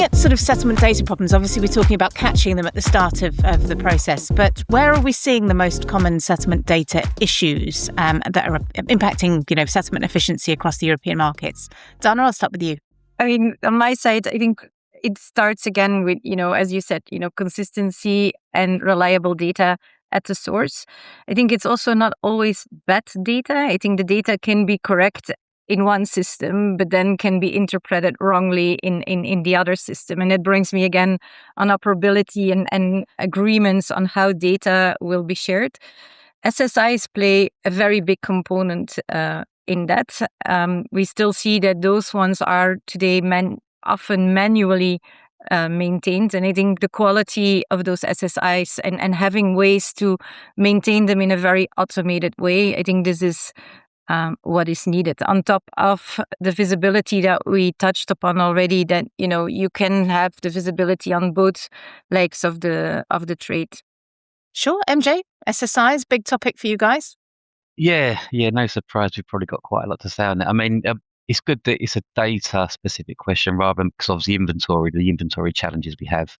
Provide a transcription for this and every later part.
Looking at sort of settlement data problems, obviously we're talking about catching them at the start of the process, but where are we seeing the most common settlement data issues that are impacting, settlement efficiency across the European markets? Dana, I'll start with you. I mean, on my side, I think it starts again with, as you said, consistency and reliable data at the source. I think it's also not always bad data. I think the data can be correct in one system, but then can be interpreted wrongly in the other system. And it brings me again on operability and agreements on how data will be shared. SSIs play a very big component in that. We still see that those ones are today often manually maintained. And I think the quality of those SSIs and having ways to maintain them in a very automated way, I think this is what is needed. On top of the visibility that we touched upon already, that you can have the visibility on both legs of the trade. Sure, MJ, SSIs, big topic for you guys. Yeah, no surprise. We've probably got quite a lot to say on that. I mean, it's good that it's a data-specific question rather than, because obviously the inventory challenges we have,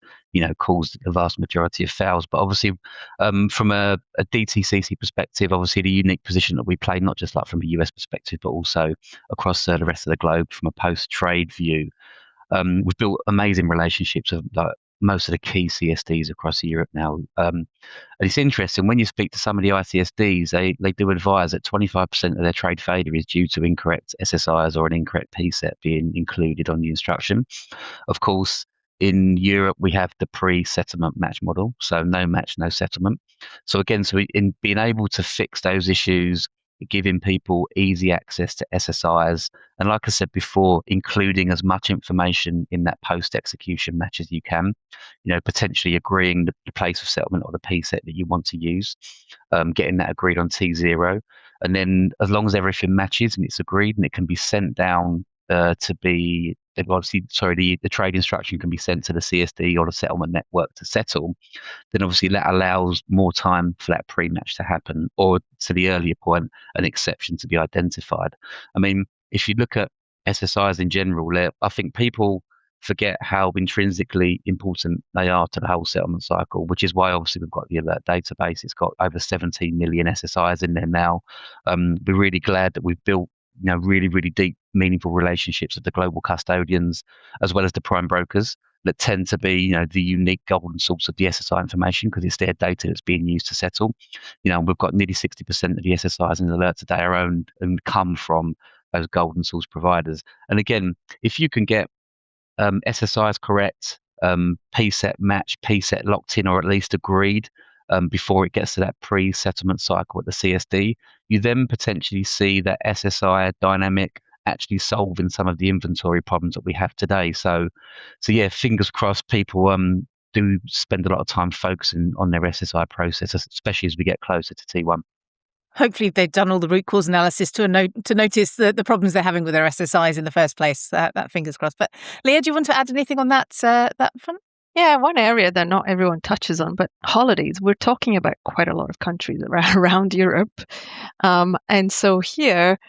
caused the vast majority of fails. But obviously, from a DTCC perspective, obviously the unique position that we play, not just like from a US perspective, but also across the rest of the globe from a post-trade view. We've built amazing relationships with most of the key CSDs across Europe now. And it's interesting, when you speak to some of the ICSDs, they do advise that 25% of their trade failure is due to incorrect SSIs or an incorrect PSET being included on the instruction. Of course, in Europe, we have the pre-settlement match model, so no match, no settlement. So again, in being able to fix those issues, giving people easy access to SSIs, and like I said before, including as much information in that post-execution match as you can, potentially agreeing the place of settlement or the PSET that you want to use, getting that agreed on T0, and then as long as everything matches and it's agreed and it can be sent down to be, the trade instruction can be sent to the CSD or the settlement network to settle, then obviously that allows more time for that pre-match to happen, or to the earlier point, an exception to be identified. I mean, if you look at SSIs in general, I think people forget how intrinsically important they are to the whole settlement cycle, which is why obviously we've got the alert database. It's got over 17 million SSIs in there now. We're really glad that we've built really, really deep, meaningful relationships with the global custodians, as well as the prime brokers that tend to be, the unique golden source of the SSI information, because it's their data that's being used to settle. We've got nearly 60% of the SSIs in the alert today are owned and come from those golden source providers. And again, if you can get SSIs correct, PSET match, PSET locked in, or at least agreed, before it gets to that pre-settlement cycle at the CSD, you then potentially see that SSI dynamic actually solving some of the inventory problems that we have today. So yeah, fingers crossed, people do spend a lot of time focusing on their SSI process, especially as we get closer to T1. Hopefully they've done all the root cause analysis to notice the problems they're having with their SSIs in the first place. That fingers crossed. But Leah, do you want to add anything on that front? Yeah, one area that not everyone touches on, but holidays. We're talking about quite a lot of countries around Europe. And so here,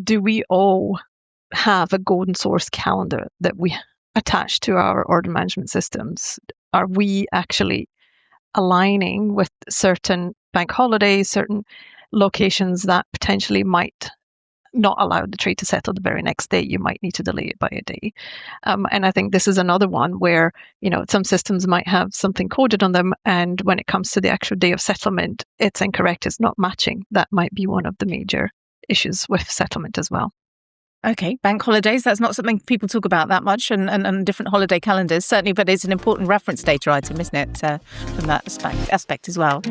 do we all have a golden source calendar that we attach to our order management systems? Are we actually aligning with certain bank holidays, certain locations that potentially might not allow the trade to settle the very next day? You might need to delay it by a day. And I think this is another one where, some systems might have something coded on them, and when it comes to the actual day of settlement, it's incorrect, it's not matching. That might be one of the major issues with settlement as well. Okay, bank holidays, that's not something people talk about that much, and different holiday calendars, certainly, but it's an important reference data item, isn't it, from that aspect as well.